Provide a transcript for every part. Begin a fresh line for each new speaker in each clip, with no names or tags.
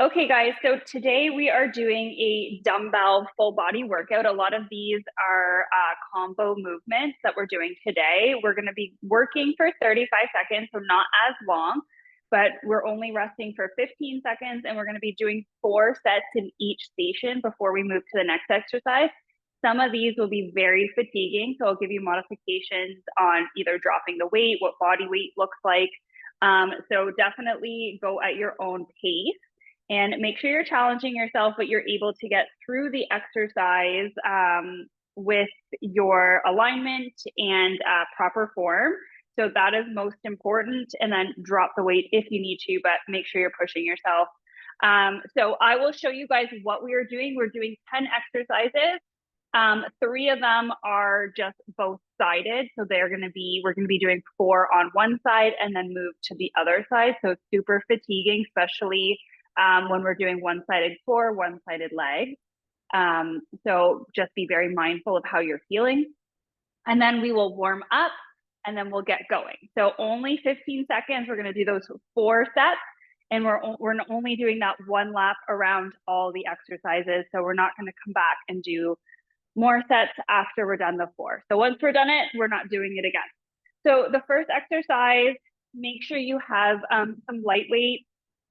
Okay, guys, so today we are doing a dumbbell full body workout. A lot of these are combo movements that we're doing today. We're going to be working for 35 seconds, so not as long, but we're only resting for 15 seconds, and we're going to be doing 4 sets in each station before we move to the next exercise. Some of these will be very fatiguing, so I'll give you modifications on either dropping the weight, what body weight looks like. So definitely go at your own pace. And make sure you're challenging yourself, but you're able to get through the exercise with your alignment and proper form. So that is most important. And then drop the weight if you need to, but make sure you're pushing yourself. So I will show you guys what we are doing. We're doing 10 exercises. 3 of them are just both sided. So we're going to be doing 4 on one side and then move to the other side. So super fatiguing, especially when we're doing one-sided core, one-sided leg. So just be very mindful of how you're feeling. And then we will warm up and then we'll get going. So only 15 seconds. We're going to do those 4 sets. And we're only doing that 1 lap around all the exercises. So we're not going to come back and do more sets after we're done the 4. So once we're done it, we're not doing it again. So the first exercise, make sure you have some lightweight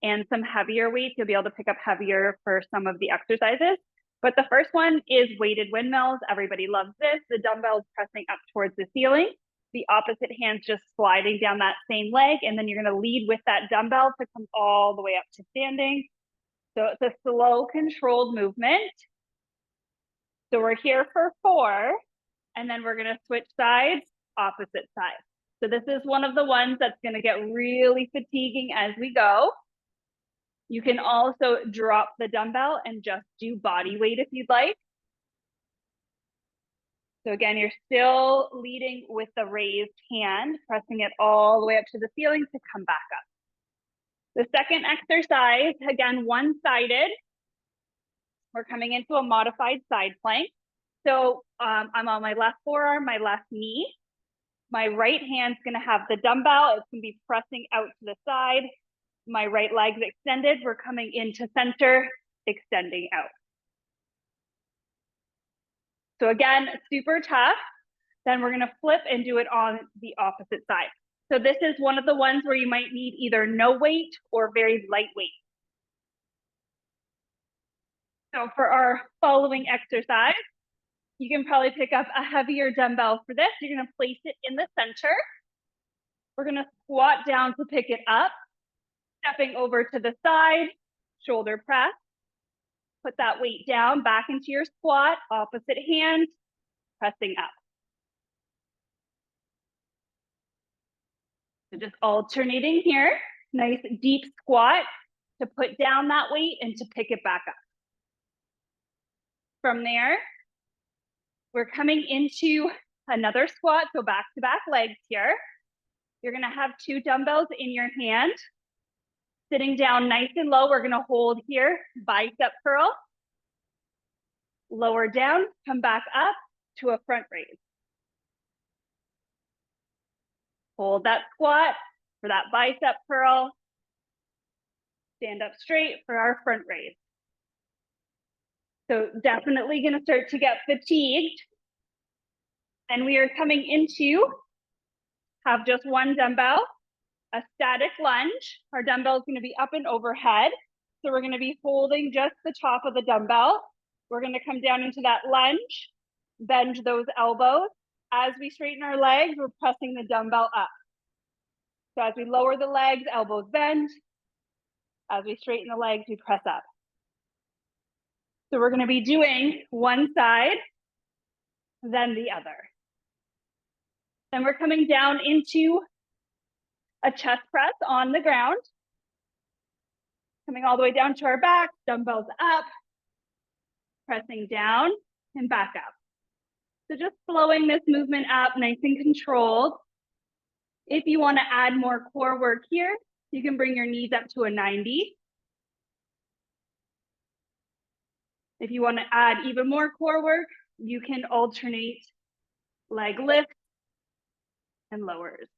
and some heavier weights. You'll be able to pick up heavier for some of the exercises. But the first one is weighted windmills. Everybody loves this. The dumbbells pressing up towards the ceiling. The opposite hand's just sliding down that same leg. And then you're going to lead with that dumbbell to come all the way up to standing. So it's a slow, controlled movement. So we're here for 4. And then we're going to switch sides, opposite side. So this is one of the ones that's going to get really fatiguing as we go. You can also drop the dumbbell and just do body weight if you'd like. So again, you're still leading with the raised hand, pressing it all the way up to the ceiling to come back up. The second exercise, again, one-sided. We're coming into a modified side plank. So I'm on my left forearm, my left knee. My right hand's going to have the dumbbell. It's going to be pressing out to the side. My right leg's extended. We're coming into center, extending out. So again, super tough. Then we're going to flip and do it on the opposite side. So this is one of the ones where you might need either no weight or very light weight. So for our following exercise, you can probably pick up a heavier dumbbell for this. You're going to place it in the center. We're going to squat down to pick it up. Stepping over to the side, shoulder press. Put that weight down, back into your squat, opposite hand, pressing up. So just alternating here. Nice deep squat to put down that weight and to pick it back up. From there, we're coming into another squat, so back-to-back legs here. You're going to have 2 dumbbells in your hand. Sitting down nice and low, we're going to hold here, bicep curl. Lower down, come back up to a front raise. Hold that squat for that bicep curl. Stand up straight for our front raise. So definitely going to start to get fatigued. And we are coming into have just 1 dumbbell, a static lunge. Our dumbbell is going to be up and overhead. So we're going to be holding just the top of the dumbbell. We're going to come down into that lunge, bend those elbows. As we straighten our legs, we're pressing the dumbbell up. So as we lower the legs, elbows bend. As we straighten the legs, we press up. So we're going to be doing one side, then the other. Then we're coming down into a chest press on the ground. Coming all the way down to our back, dumbbells up, pressing down and back up. So just flowing this movement up, nice and controlled. If you want to add more core work here, you can bring your knees up to a 90. If you want to add even more core work, you can alternate leg lifts and lowers.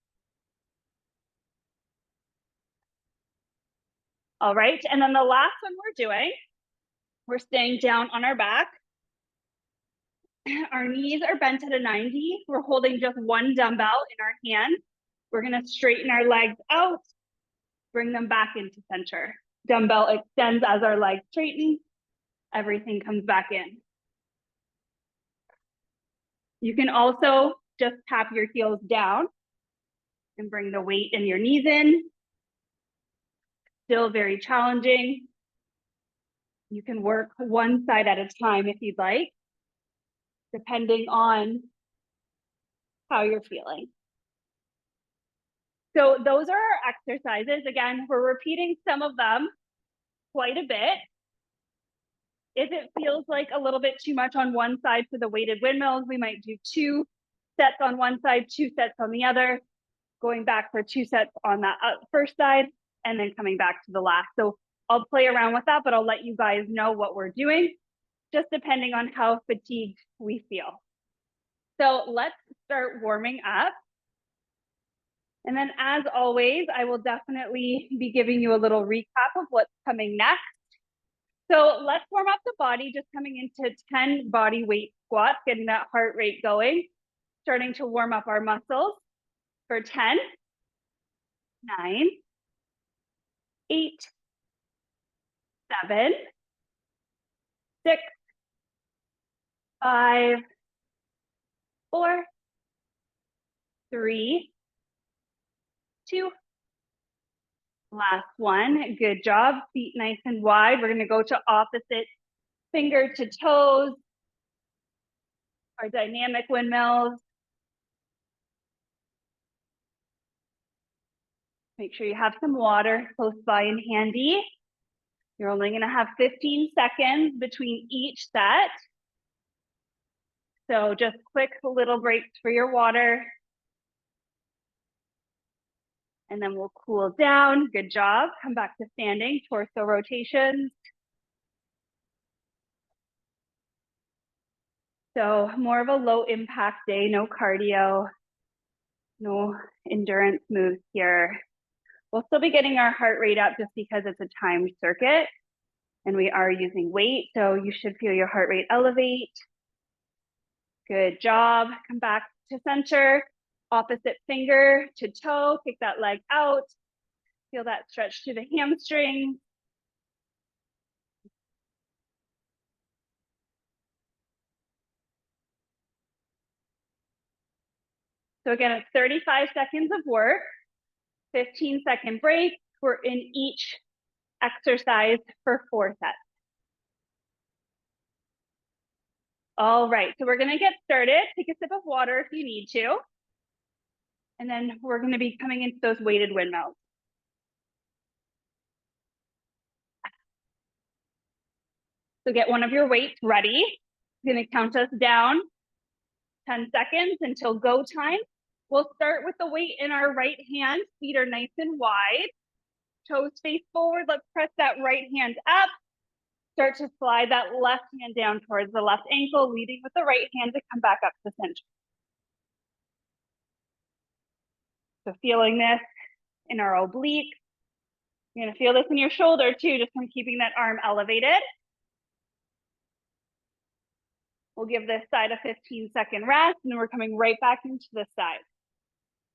All right, and then the last one we're staying down on our back. Our knees are bent at a 90. We're holding just one dumbbell in our hand. We're gonna straighten our legs out, bring them back into center. Dumbbell extends as our legs straighten. Everything comes back in. You can also just tap your heels down and bring the weight and your knees in. Still very challenging. You can work one side at a time if you'd like, depending on how you're feeling. So those are our exercises. Again, we're repeating some of them quite a bit. If it feels like a little bit too much on one side for the weighted windmills, we might do 2 sets on one side, 2 sets on the other, going back for 2 sets on that first side, and then coming back to the last. So I'll play around with that, but I'll let you guys know what we're doing, just depending on how fatigued we feel. So let's start warming up. And then as always, I will definitely be giving you a little recap of what's coming next. So let's warm up the body, just coming into 10 body weight squats, getting that heart rate going, starting to warm up our muscles for 10, 9, 8, 7, 6, 5, 4, 3, 2, last one. Good job. Feet nice and wide. We're going to go to opposite finger to toes. Our dynamic windmills. Make sure you have some water close by and handy. You're only going to have 15 seconds between each set. So just quick little breaks for your water. And then we'll cool down. Good job. Come back to standing, torso rotations. So more of a low impact day, no cardio, no endurance moves here. We'll still be getting our heart rate up just because it's a timed circuit and we are using weight. So you should feel your heart rate elevate. Good job. Come back to center, opposite finger to toe, kick that leg out. Feel that stretch to the hamstring. So again, it's 35 seconds of work, 15-second break. We're in each exercise for 4 sets. All right, so we're gonna get started. Take a sip of water if you need to. And then we're gonna be coming into those weighted windmills. So get one of your weights ready. I'm gonna count us down 10 seconds until go time. We'll start with the weight in our right hand. Feet are nice and wide. Toes face forward. Let's press that right hand up. Start to slide that left hand down towards the left ankle, leading with the right hand to come back up to center. So feeling this in our oblique. You're gonna feel this in your shoulder too, just from keeping that arm elevated. We'll give this side a 15-second rest, and then we're coming right back into this side.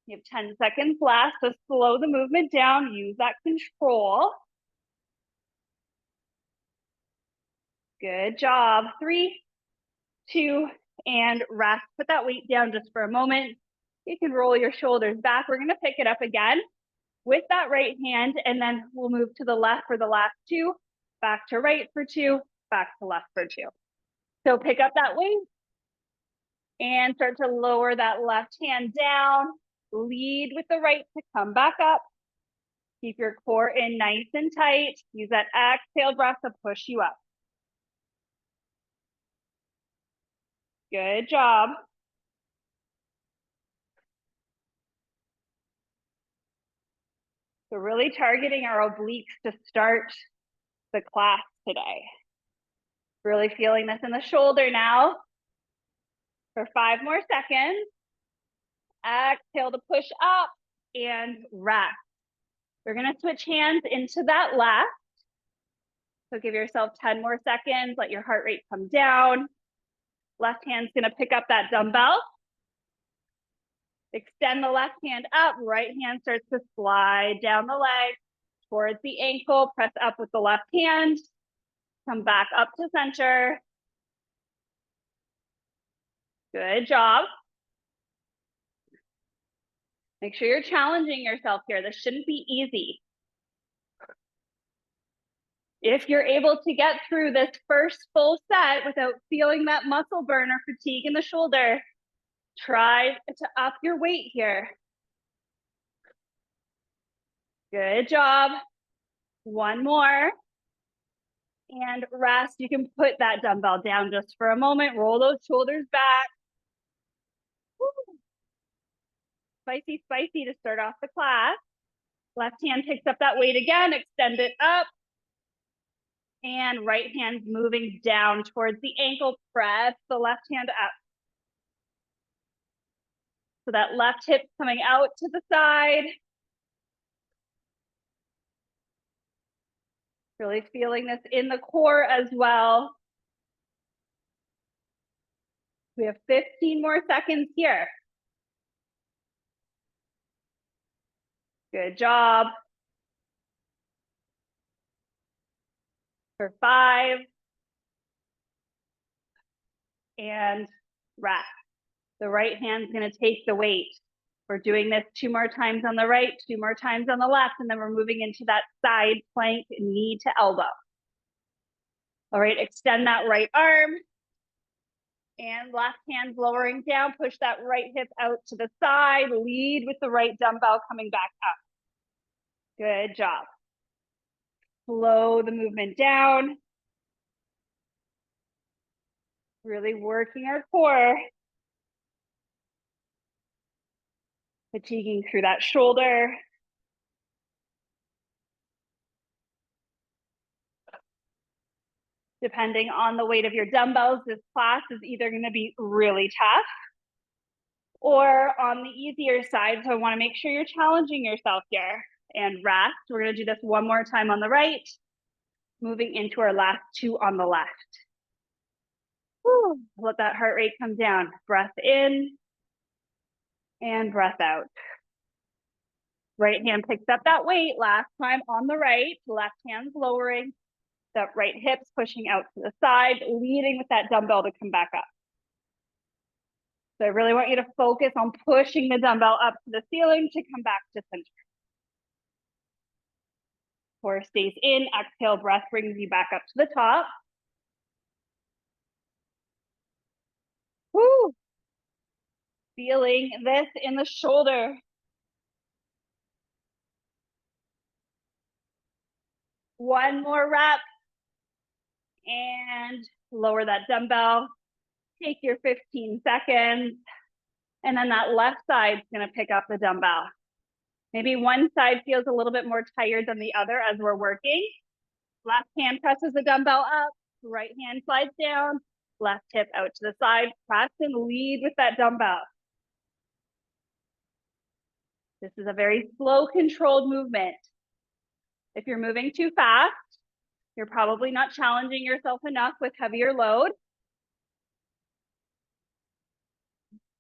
You have 10 seconds left, so slow the movement down, use that control. Good job. 3, 2, and rest. Put that weight down just for a moment. You can roll your shoulders back. We're gonna pick it up again with that right hand, and then we'll move to the left for the last 2, back to right for 2, back to left for 2. So pick up that weight and start to lower that left hand down. Lead with the right to come back up. Keep your core in nice and tight. Use that exhale breath to push you up. Good job. So really targeting our obliques to start the class today. Really feeling this in the shoulder now. For 5 more seconds. Exhale to push up and rest. We're gonna switch hands into that left. So give yourself 10 more seconds, let your heart rate come down. Left hand's gonna pick up that dumbbell. Extend the left hand up, right hand starts to slide down the leg towards the ankle, press up with the left hand, come back up to center. Good job. Make sure you're challenging yourself here. This shouldn't be easy. If you're able to get through this first full set without feeling that muscle burn or fatigue in the shoulder, try to up your weight here. Good job. One more. And rest. You can put that dumbbell down just for a moment. Roll those shoulders back. Woo. Spicy, spicy to start off the class. Left hand picks up that weight again. Extend it up. And right hand moving down towards the ankle. Press the left hand up. So that left hip coming out to the side. Really feeling this in the core as well. We have 15 more seconds here. Good job. For 5. And rest. The right hand's gonna take the weight. We're doing this 2 more times on the right, 2 more times on the left, and then we're moving into that side plank, knee to elbow. All right, extend that right arm. And left hand lowering down, push that right hip out to the side, lead with the right dumbbell coming back up. Good job. Slow the movement down. Really working our core. Fatiguing through that shoulder. Depending on the weight of your dumbbells, this class is either going to be really tough or on the easier side. So I want to make sure you're challenging yourself here. And rest. We're going to do this one more time on the right, moving into our last 2 on the left. Whew. Let that heart rate come down. Breath in and breath out. Right hand picks up that weight. Last time on the right, left hand's lowering. That right hip's pushing out to the side, leading with that dumbbell to come back up. So I really want you to focus on pushing the dumbbell up to the ceiling to come back to center. Core stays in, exhale, breath brings you back up to the top. Woo! Feeling this in the shoulder. One more rep. And lower that dumbbell. Take your 15 seconds. And then that left side's gonna pick up the dumbbell. Maybe one side feels a little bit more tired than the other as we're working. Left hand presses the dumbbell up, right hand slides down, left hip out to the side, press and lead with that dumbbell. This is a very slow, controlled movement. If you're moving too fast, you're probably not challenging yourself enough with heavier load.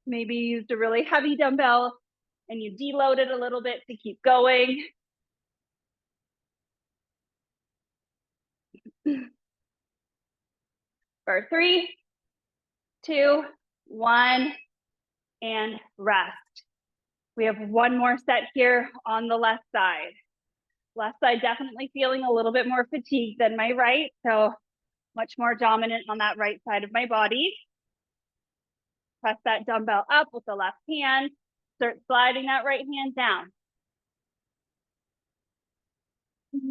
Maybe you used a really heavy dumbbell and you deloaded a little bit to keep going. For 3, 2, 1, and rest. We have one more set here on the left side. Left side definitely feeling a little bit more fatigued than my right, so much more dominant on that right side of my body. Press that dumbbell up with the left hand. Start sliding that right hand down.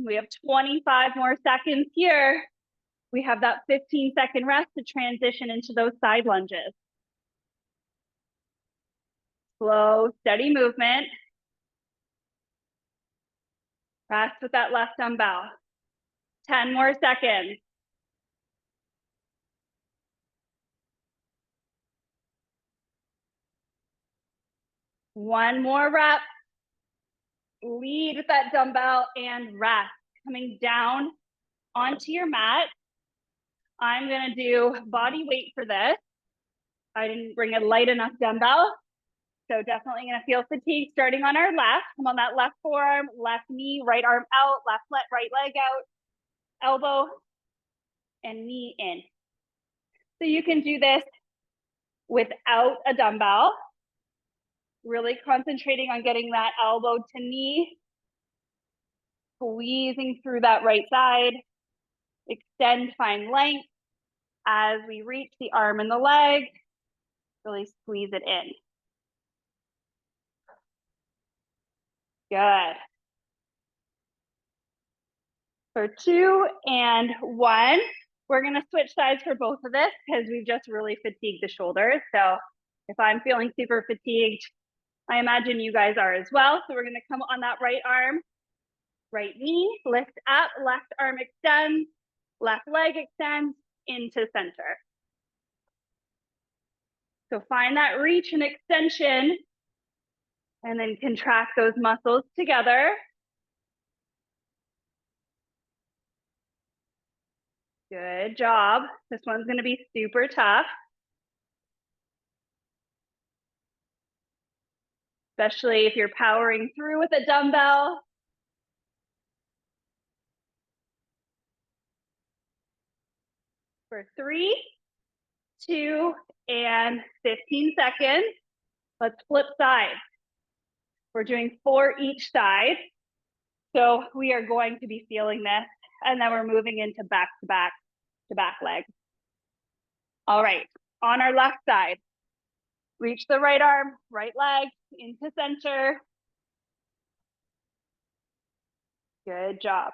We have 25 more seconds here. We have that 15-second rest to transition into those side lunges. Slow, steady movement. Press with that left dumbbell. 10 more seconds. One more rep. Lead with that dumbbell and rest. Coming down onto your mat. I'm gonna do body weight for this. I didn't bring a light enough dumbbell, so definitely gonna feel fatigue starting on our left. Come on that left forearm, left knee, right arm out, right leg out, elbow and knee in. So you can do this without a dumbbell, really concentrating on getting that elbow to knee, squeezing through that right side, extend, find length as we reach the arm and the leg, really squeeze it in. Good. For 2 and 1, we're gonna switch sides for both of this because we've just really fatigued the shoulders. So if I'm feeling super fatigued, I imagine you guys are as well. So we're gonna come on that right arm, right knee, lift up, left arm extends, left leg extends into center. So find that reach and extension and then contract those muscles together. Good job. This one's gonna be super tough, especially if you're powering through with a dumbbell. For 3, 2, and 15 seconds. Let's flip sides. We're doing 4 each side. So we are going to be feeling this, and then we're moving into back to back leg. All right, on our left side, reach the right arm, right leg into center. Good job.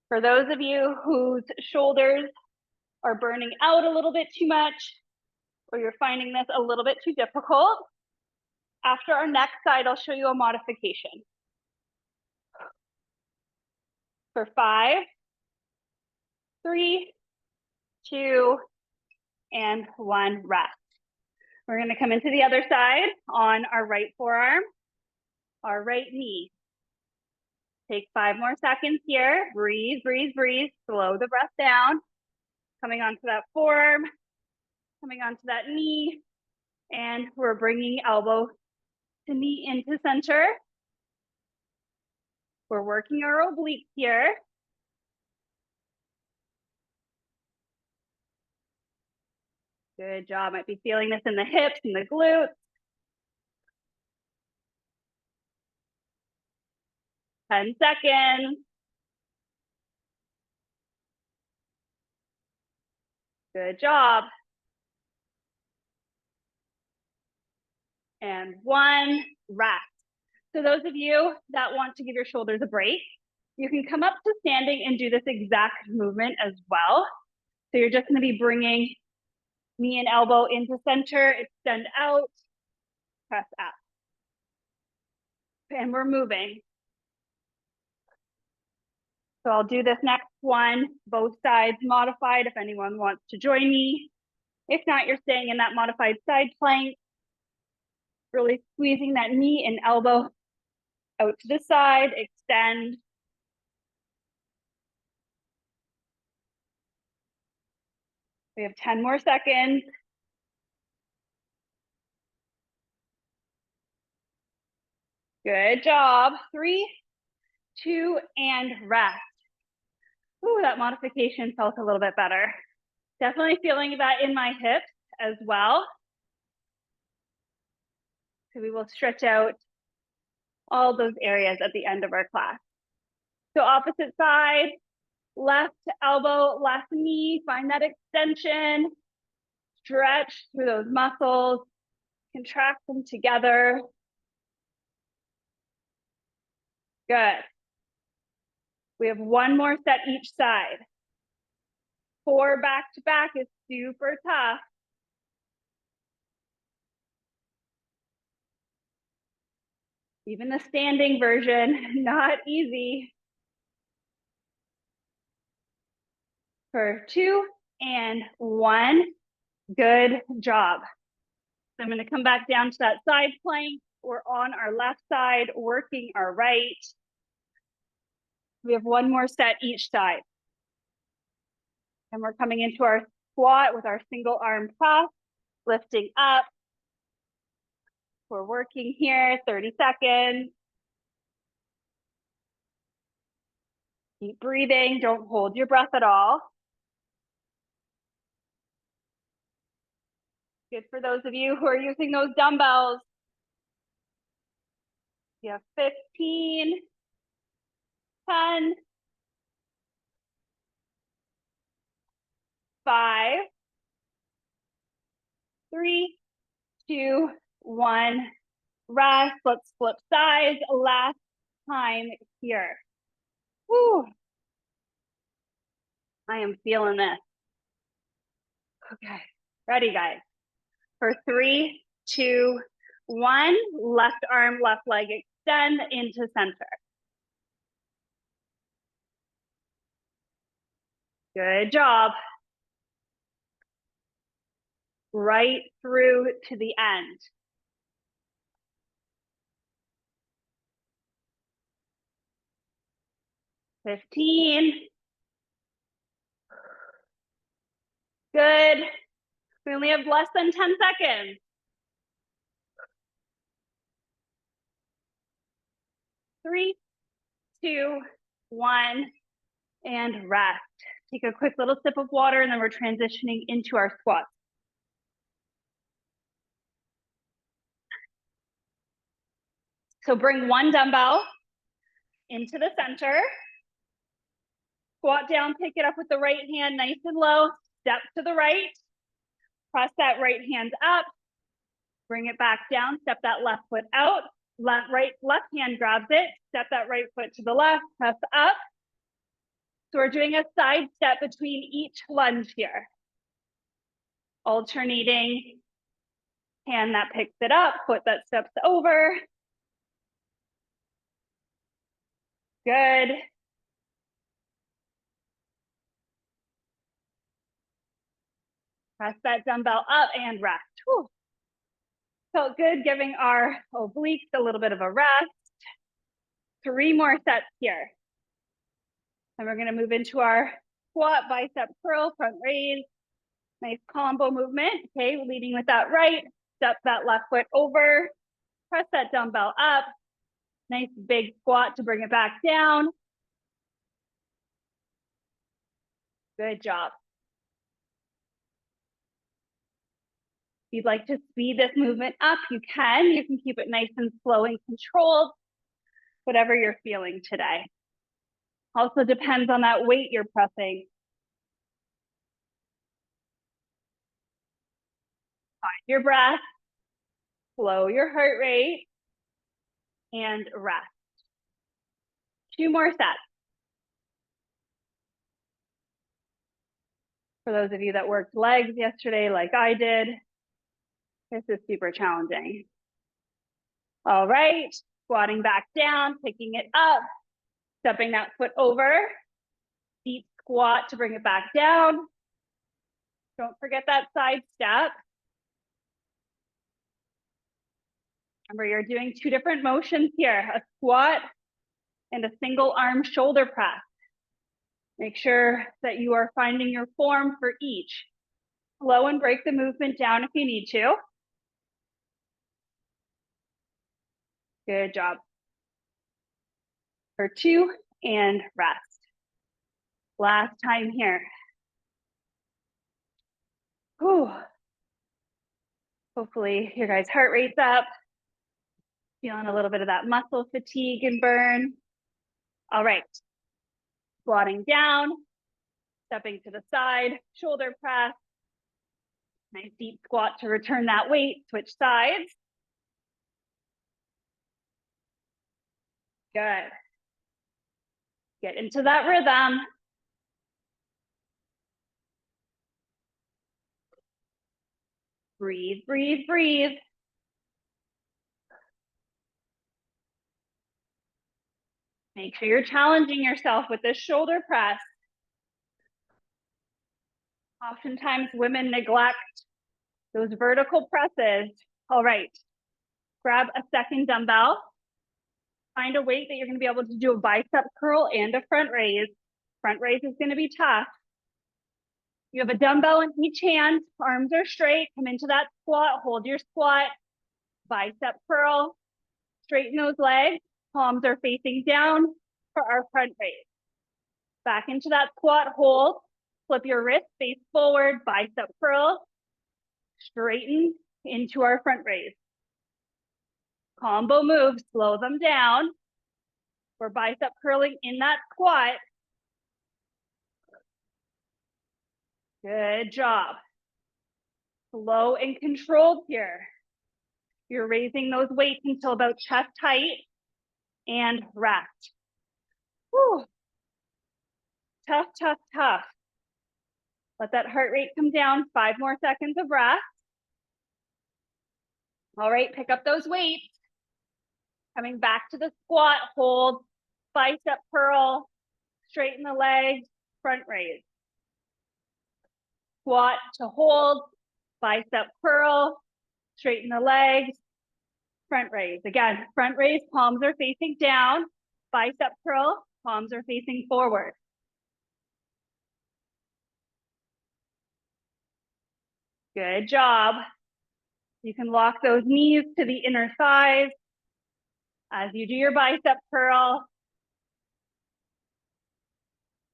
For those of you whose shoulders are burning out a little bit too much, or you're finding this a little bit too difficult, after our next side, I'll show you a modification. For 5, 3, 2, and 1, rest. We're gonna come into the other side on our right forearm, our right knee. Take 5 more seconds here. Breathe, breathe, breathe. Slow the breath down. Coming onto that forearm, coming onto that knee, and we're bringing elbow to knee into center. We're working our obliques here. Good job. Might be feeling this in the hips and the glutes. 10 seconds. Good job. And 1, rest. So those of you that want to give your shoulders a break, you can come up to standing and do this exact movement as well. So you're just gonna be bringing knee and elbow into center, extend out, press up. And we're moving. So I'll do this next one, both sides modified if anyone wants to join me. If not, you're staying in that modified side plank, really squeezing that knee and elbow out to the side, extend. We have 10 more seconds. Good job. 3, 2, and rest. Ooh, that modification felt a little bit better. Definitely feeling that in my hips as well. So we will stretch out all those areas at the end of our class. So opposite side, left elbow, left knee, find that extension, stretch through those muscles, contract them together. Good. We have 1 more set each side. 4 back to back is super tough. Even the standing version, not easy. For 2 and 1. Good job. So I'm going to come back down to that side plank. We're on our left side, working our right. We have 1 more set each side. And we're coming into our squat with our single arm press, lifting up. We're working here, 30 seconds. Keep breathing, don't hold your breath at all. Good for those of you who are using those dumbbells. You have 15, 10, 5, 3, 2, 1. Rest. Let's flip sides. Last time here. Woo. I am feeling this. Okay. Ready, guys? For 3, 2, 1. Left arm, left leg extend into center. Good job. Right through to the end. 15. Good. We only have less than 10 seconds. 3, 2, 1, and rest. Take a quick little sip of water, and then we're transitioning into our squats. So bring 1 dumbbell into the center. Squat down, pick it up with the right hand nice and low. Step to the right. Press that right hand up. Bring it back down. Step that left foot out. Left hand grabs it. Step that right foot to the left. Press up. So we're doing a side step between each lunge here. Alternating hand that picks it up, foot that steps over. Good. Press that dumbbell up and rest. Whew. Felt good giving our obliques a little bit of a rest. 3 more sets here. And we're going to move into our squat, bicep curl, front raise. Nice combo movement. Okay, leading with that right. Step that left foot over. Press that dumbbell up. Nice big squat to bring it back down. Good job. If you'd like to speed this movement up, you can. You can keep it nice and slow and controlled, whatever you're feeling today. Also depends on that weight you're pressing. Find your breath, slow your heart rate, and rest. 2 more sets. For those of you that worked legs yesterday like I did, this is super challenging. All right, squatting back down, picking it up, stepping that foot over, deep squat to bring it back down. Don't forget that side step. Remember, you're doing 2 different motions here, a squat and a single arm shoulder press. Make sure that you are finding your form for each. Slow and break the movement down if you need to. Good job. For 2 and rest. Last time here. Whew. Hopefully your guys' heart rate's up. Feeling a little bit of that muscle fatigue and burn. All right. Squatting down, stepping to the side, shoulder press. Nice deep squat to return that weight, switch sides. Good. Get into that rhythm. Breathe, breathe, breathe. Make sure you're challenging yourself with this shoulder press. Oftentimes women neglect those vertical presses. All right, grab a second dumbbell. Find a weight that you're gonna be able to do a bicep curl and a front raise. Front raise is gonna be tough. You have a dumbbell in each hand, arms are straight, come into that squat, hold your squat, bicep curl, straighten those legs, palms are facing down for our front raise. Back into that squat, hold, flip your wrist, face forward, bicep curl, straighten into our front raise. Combo moves, slow them down. We're bicep curling in that squat. Good job. Slow and controlled here. You're raising those weights until about chest height and rest. Whew. Tough, tough, tough. Let that heart rate come down. 5 more seconds of rest. All right, pick up those weights. Coming back to the squat, hold, bicep curl, straighten the legs, front raise. Squat to hold, bicep curl, straighten the legs, front raise. Again, front raise, palms are facing down, bicep curl, palms are facing forward. Good job. You can lock those knees to the inner thighs as you do your bicep curl.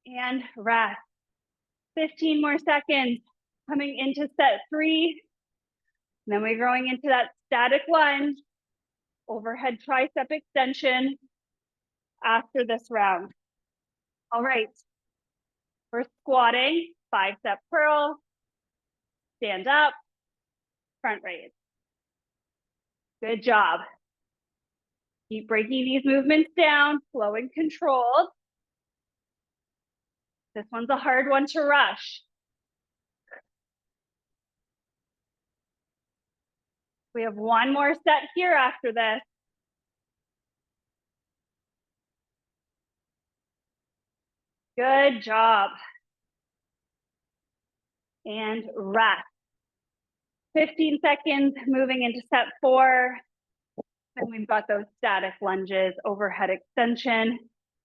And rest. 15 more seconds. Coming into set 3. And then we're going into that static lunge, overhead tricep extension after this round. All right. We're squatting, bicep curl, stand up, front raise. Good job. Keep breaking these movements down, slow and controlled. This one's a hard one to rush. We have one more set here after this. Good job. And rest. 15 seconds, moving into set 4. And we've got those static lunges, overhead extension.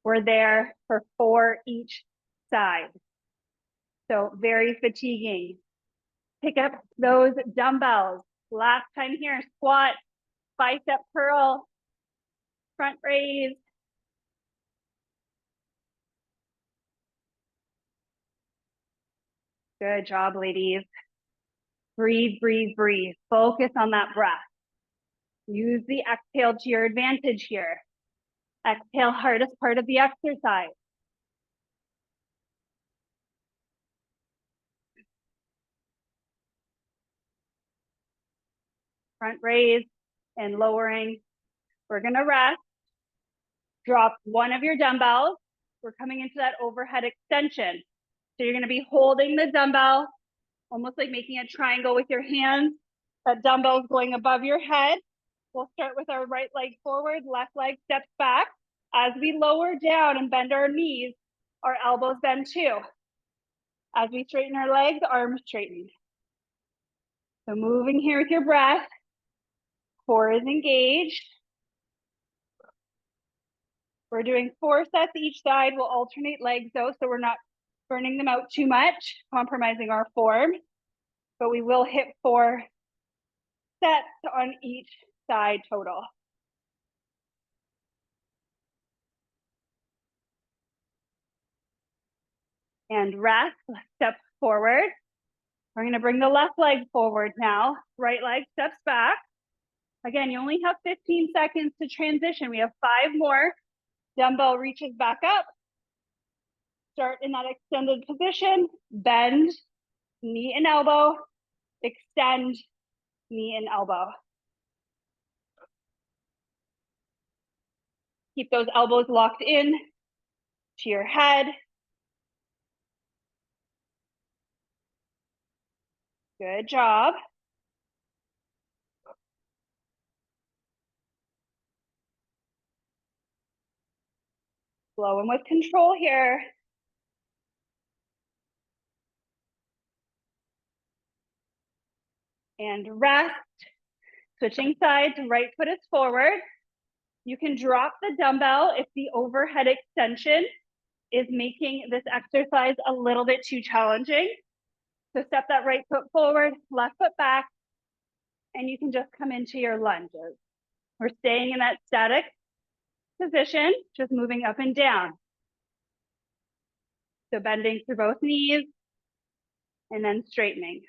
We're there for 4 each side. So very fatiguing. Pick up those dumbbells. Last time here, squat, bicep curl, front raise. Good job, ladies. Breathe, breathe, breathe. Focus on that breath. Use the exhale to your advantage here. Exhale, hardest part of the exercise. Front raise and lowering. We're gonna rest. Drop one of your dumbbells. We're coming into that overhead extension. So you're gonna be holding the dumbbell, almost like making a triangle with your hands. That dumbbell is going above your head. We'll start with our right leg forward, left leg steps back. As we lower down and bend our knees, our elbows bend too. As we straighten our legs, arms straighten. So moving here with your breath. Core is engaged. We're doing 4 sets each side. We'll alternate legs though, so we're not burning them out too much, compromising our form. But we will hit 4 sets on each side total. And rest, step forward. We're gonna bring the left leg forward now. Right leg steps back. Again, you only have 15 seconds to transition. We have 5 more. Dumbbell reaches back up. Start in that extended position. Bend, knee and elbow. Extend, knee and elbow. Keep those elbows locked in to your head. Good job. Slow and with control here. and rest. Switching sides, right foot is forward. You can drop the dumbbell if the overhead extension is making this exercise a little bit too challenging. So step that right foot forward, left foot back, and you can just come into your lunges. We're staying in that static position, just moving up and down. So bending through both knees and then straightening.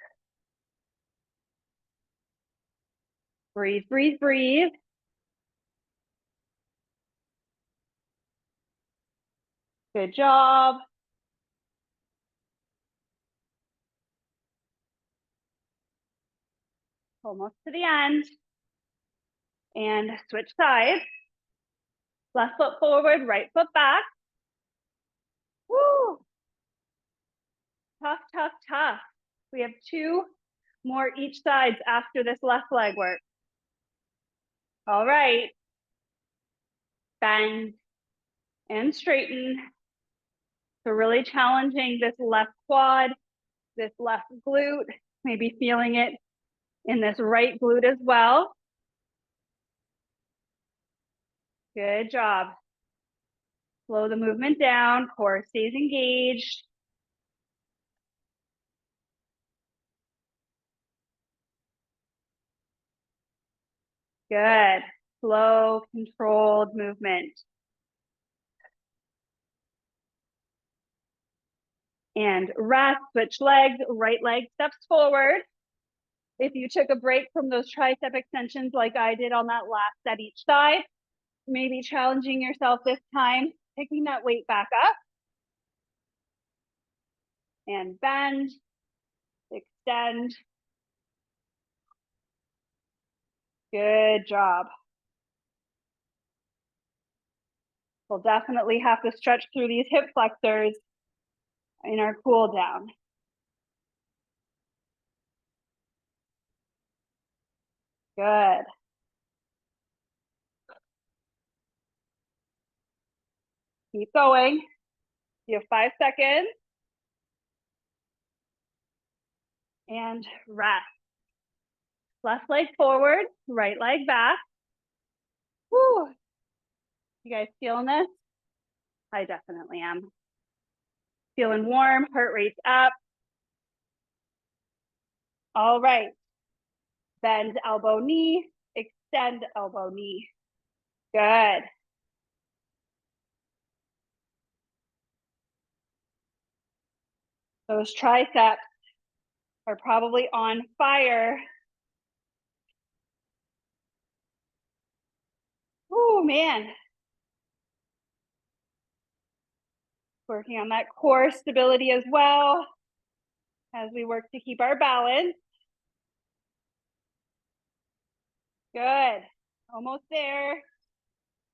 Breathe, breathe, breathe. Good job. Almost to the end. And switch sides. Left foot forward, right foot back. Woo! Tough, tough, tough. We have 2 more each sides after this left leg work. All right. Bend and straighten. So really challenging this left quad, this left glute, maybe feeling it in this right glute as well. Good job. Slow the movement down, core stays engaged. Good. Slow, controlled movement. And rest, switch legs, right leg steps forward. If you took a break from those tricep extensions like I did on that last set each side, maybe challenging yourself this time, picking that weight back up. And bend, extend. Good job. We'll definitely have to stretch through these hip flexors in our cool down. Good. Keep going. You have 5 seconds. And rest. Left leg forward, right leg back. Woo. You guys feeling this? I definitely am. Feeling warm, heart rate's up. All right. Bend elbow, knee, extend elbow, knee. Good. Those triceps are probably on fire. Oh man. Working on that core stability as well as we work to keep our balance. Good. Almost there.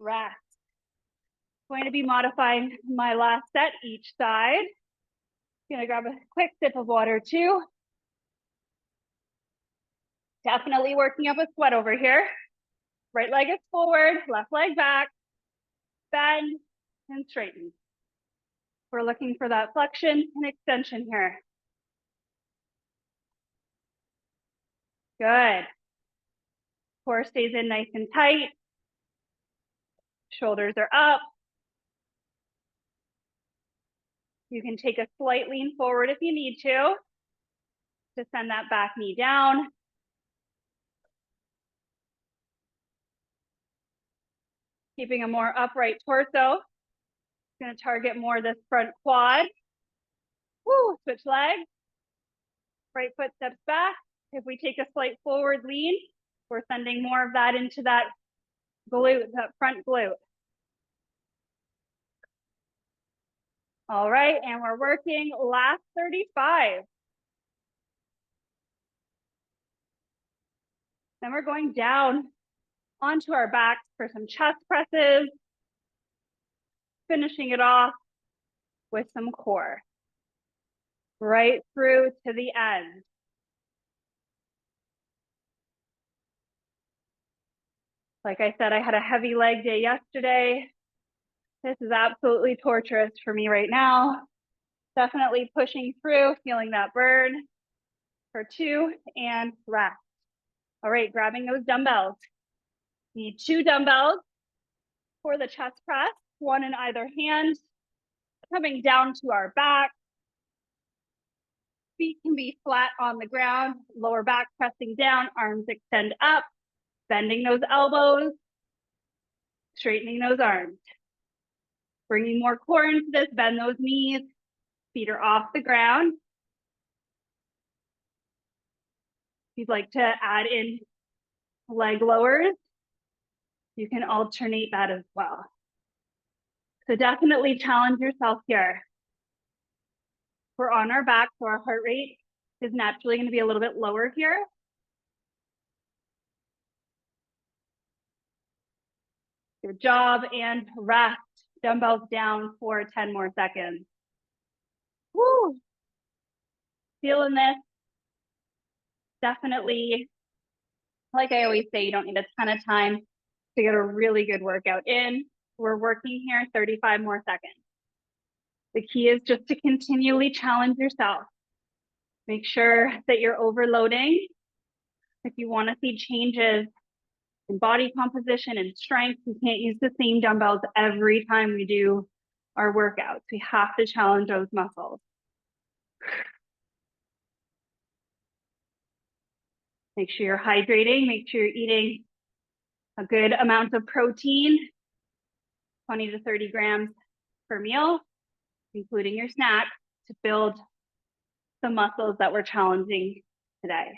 Rest. Going to be modifying my last set each side. Gonna grab a quick sip of water too. Definitely working up a sweat over here. Right leg is forward, left leg back. Bend and straighten. We're looking for that flexion and extension here. Good. Core stays in nice and tight. Shoulders are up. You can take a slight lean forward if you need to send that back knee down. Keeping a more upright torso. Gonna target more this front quad. Woo, switch legs. Right foot steps back. If we take a slight forward lean, we're sending more of that into that glute, that front glute. All right, and we're working last 35. Then we're going down onto our backs for some chest presses, finishing it off with some core. Right through to the end. Like I said, I had a heavy leg day yesterday. This is absolutely torturous for me right now. Definitely pushing through, feeling that burn for 2 and rest. All right, grabbing those dumbbells. We need 2 dumbbells for the chest press, 1 in either hand, coming down to our back. Feet can be flat on the ground, lower back pressing down, arms extend up, bending those elbows, straightening those arms. Bringing more core into this, bend those knees, feet are off the ground. If you'd like to add in leg lowers, you can alternate that as well. So definitely challenge yourself here. We're on our back, so our heart rate is naturally going to be a little bit lower here. Good job, and rest. Dumbbells down for 10 more seconds. Woo! Feeling this. Definitely, like I always say, you don't need a ton of time to get a really good workout in. We're working here 35 more seconds. The key is just to continually challenge yourself. Make sure that you're overloading. If you want to see changes in body composition and strength, we can't use the same dumbbells every time we do our workouts. We have to challenge those muscles. Make sure you're hydrating. Make sure you're eating a good amount of protein, 20 to 30 grams per meal, including your snacks, to build the muscles that we're challenging today.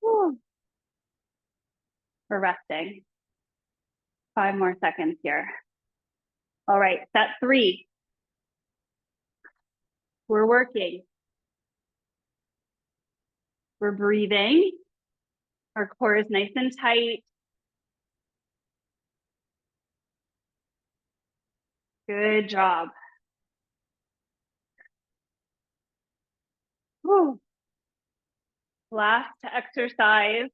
Woo. We're resting. 5 more seconds here. All right, set 3. We're working. We're breathing. Our core is nice and tight. Good job. Woo. Last exercise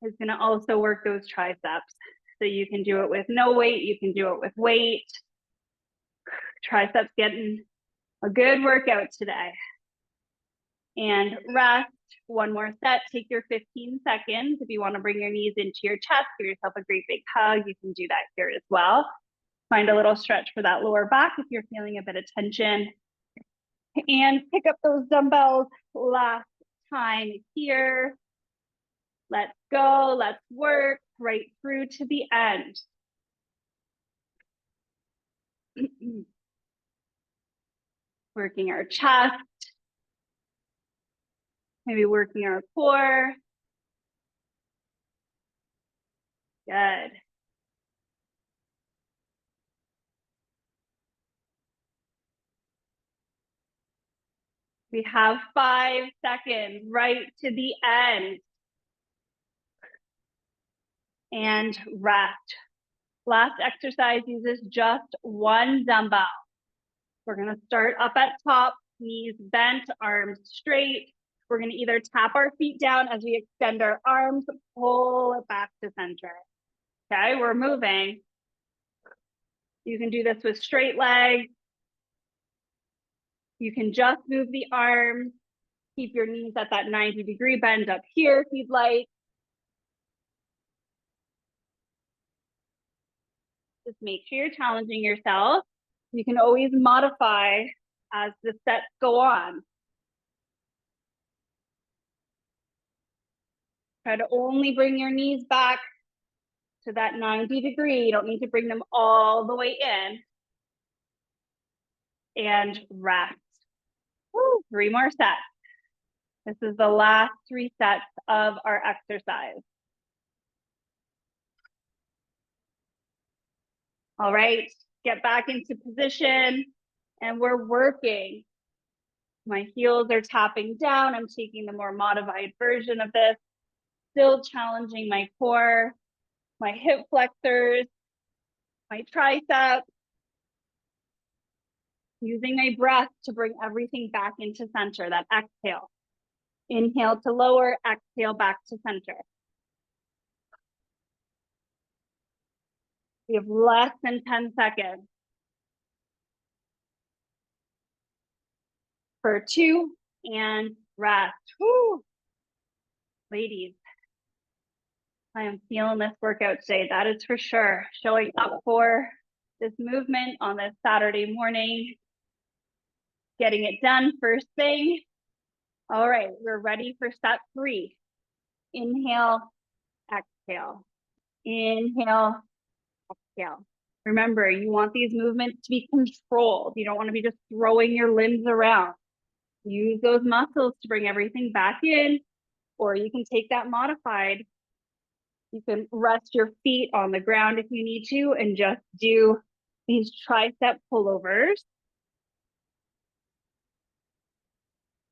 is going to also work those triceps. So you can do it with no weight, you can do it with weight. Triceps getting a good workout today. And rest, 1 more set, take your 15 seconds. If you want to bring your knees into your chest, give yourself a great big hug, you can do that here as well. Find a little stretch for that lower back if you're feeling a bit of tension. And pick up those dumbbells last time here. Let's go, let's work right through to the end. Working our chest, maybe working our core. Good. We have 5 seconds right to the end. And rest. Last exercise uses just 1 dumbbell. We're going to start up at top, knees bent, arms straight. We're going to either tap our feet down as we extend our arms, pull it back to center. Okay, we're moving. You can do this with straight legs. You can just move the arms. Keep your knees at that 90-degree bend up here if you'd like. Just make sure you're challenging yourself. You can always modify as the sets go on. Try to only bring your knees back to that 90-degree. You don't need to bring them all the way in. And rest. Woo, 3 more sets. This is the last 3 sets of our exercise. All right, get back into position and we're working. My heels are tapping down. I'm taking the more modified version of this. Still challenging my core, my hip flexors, my triceps. Using my breath to bring everything back into center, that exhale. Inhale to lower, exhale back to center. We have less than 10 seconds. For 2 and rest. Woo. Ladies, I am feeling this workout today. That is for sure. Showing up for this movement on this Saturday morning, getting it done first thing. All right, we're ready for step 3. Inhale, exhale. Inhale, exhale. Remember, you want these movements to be controlled. You don't want to be just throwing your limbs around. Use those muscles to bring everything back in, or you can take that modified. You can rest your feet on the ground if you need to and just do these tricep pullovers.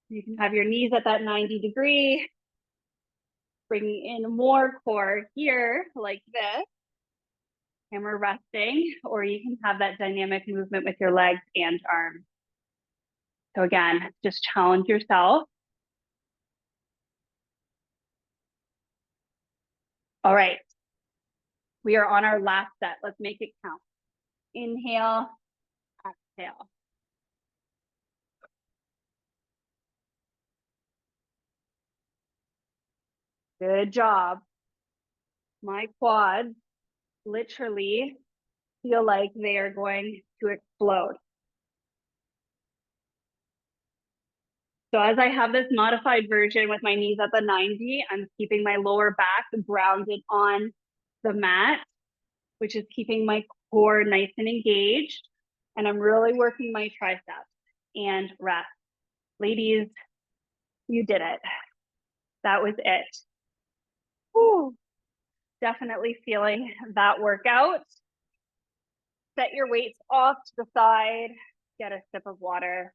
You can have your knees at that 90 degree, bringing in more core here like this, and we're resting, or you can have that dynamic movement with your legs and arms. So again, just challenge yourself. All right, we are on our last set. Let's make it count. Inhale, exhale. Good job. My quads literally feel like they are going to explode. So as I have this modified version with my knees at the 90, I'm keeping my lower back grounded on the mat, which is keeping my core nice and engaged. And I'm really working my triceps and rest. Ladies, you did it. That was it. Whew. Definitely feeling that workout. Set your weights off to the side. Get a sip of water.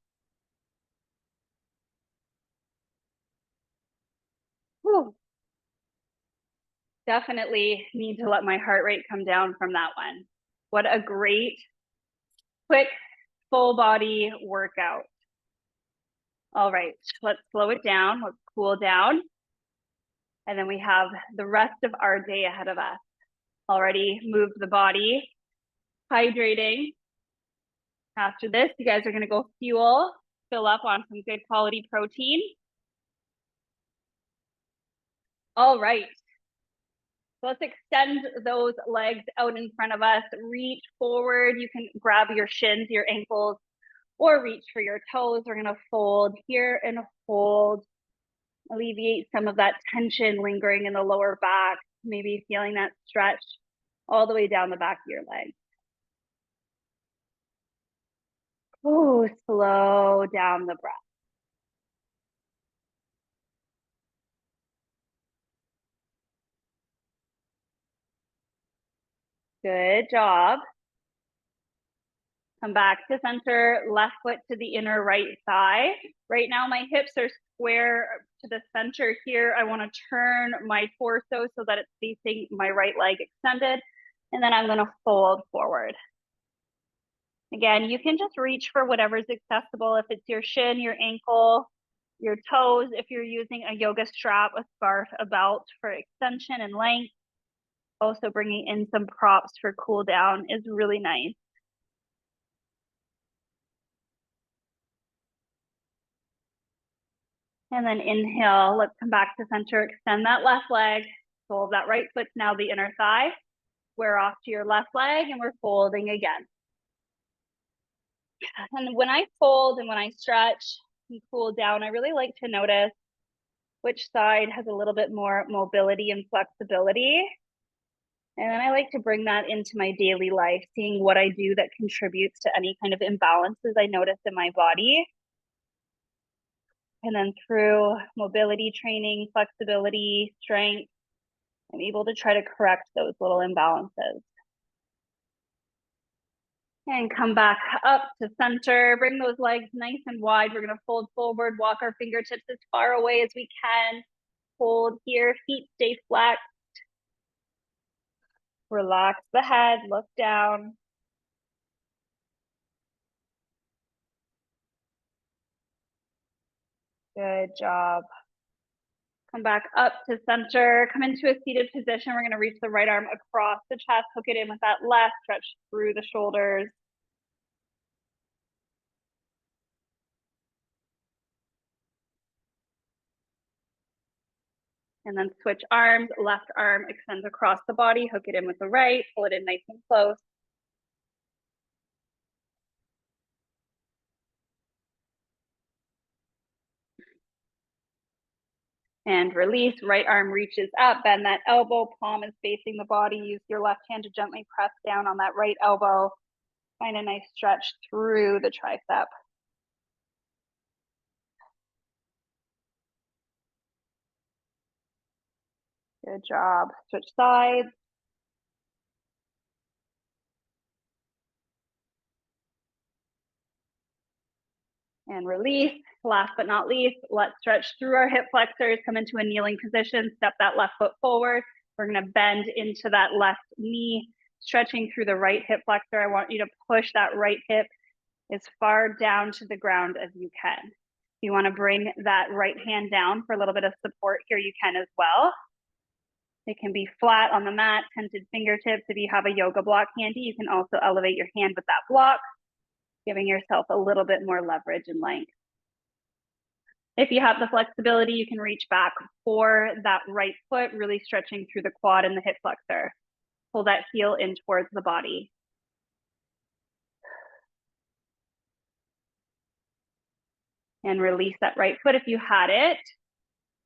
Whew. Definitely need to let my heart rate come down from that one. What a great, quick, full body workout. All right, let's slow it down. Let's cool down. And then we have the rest of our day ahead of us. Already moved the body, hydrating. After this, you guys are gonna go fill up on some good quality protein. All right, so let's extend those legs out in front of us. Reach forward. You can grab your shins, your ankles, or reach for your toes. We're gonna fold here and hold. Alleviate some of that tension lingering in the lower back, maybe feeling that stretch all the way down the back of your leg. Oh, slow down the breath. Good job. Come back to center, left foot to the inner right thigh. Right now, my hips are square to the center here. I want to turn my torso so that it's facing my right leg extended. And then I'm going to fold forward. Again, you can just reach for whatever's accessible. If it's your shin, your ankle, your toes, if you're using a yoga strap, a scarf, a belt for extension and length. Also bringing in some props for cool down is really nice. And then inhale, let's come back to center, extend that left leg, fold that right foot, now the inner thigh, square off to your left leg, and we're folding again. And when I fold and when I stretch and cool down, I really like to notice which side has a little bit more mobility and flexibility. And then I like to bring that into my daily life, seeing what I do that contributes to any kind of imbalances I notice in my body. And then through mobility training, flexibility, strength, I'm able to try to correct those little imbalances. And come back up to center. Bring those legs nice and wide. We're going to fold forward, walk our fingertips as far away as we can. Hold here, feet stay flat. Relax the head, look down. Good job. Come back up to center. Come into a seated position. We're going to reach the right arm across the chest, hook it in with that left, stretch through the shoulders. And then switch arms, left arm extends across the body, hook it in with the right, pull it in nice and close. And release, right arm reaches up, bend that elbow, palm is facing the body. Use your left hand to gently press down on that right elbow. Find a nice stretch through the tricep. Good job. Switch sides. And release. Last but not least, let's stretch through our hip flexors, come into a kneeling position, step that left foot forward. We're gonna bend into that left knee, stretching through the right hip flexor. I want you to push that right hip as far down to the ground as you can. If you wanna bring that right hand down for a little bit of support here, you can as well. It can be flat on the mat, tented fingertips. If you have a yoga block handy, you can also elevate your hand with that block, giving yourself a little bit more leverage and length. If you have the flexibility, you can reach back for that right foot, really stretching through the quad and the hip flexor. Pull that heel in towards the body. And release that right foot if you had it.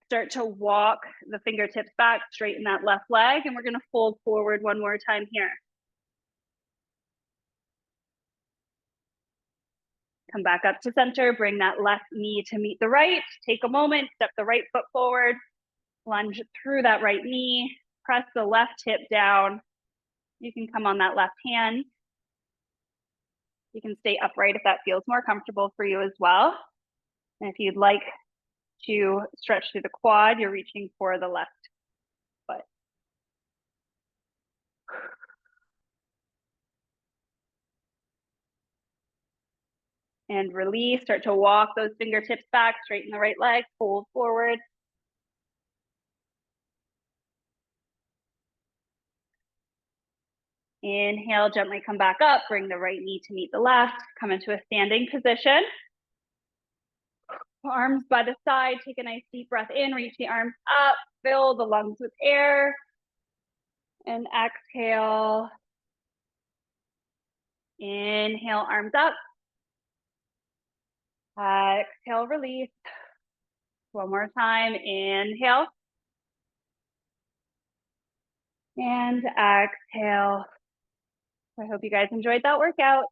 Start to walk the fingertips back, straighten that left leg, and we're gonna fold forward one more time here. Come back up to center, bring that left knee to meet the right. Take a moment, step the right foot forward, lunge through that right knee, press the left hip down. You can come on that left hand. You can stay upright if that feels more comfortable for you as well. And if you'd like to stretch through the quad, you're reaching for the left foot. And release, start to walk those fingertips back, straighten the right leg, fold forward. Inhale, gently come back up, bring the right knee to meet the left, come into a standing position. Arms by the side, take a nice deep breath in, reach the arms up, fill the lungs with air, and exhale. Inhale, arms up. Exhale, release. One more time, inhale. And exhale. I hope you guys enjoyed that workout.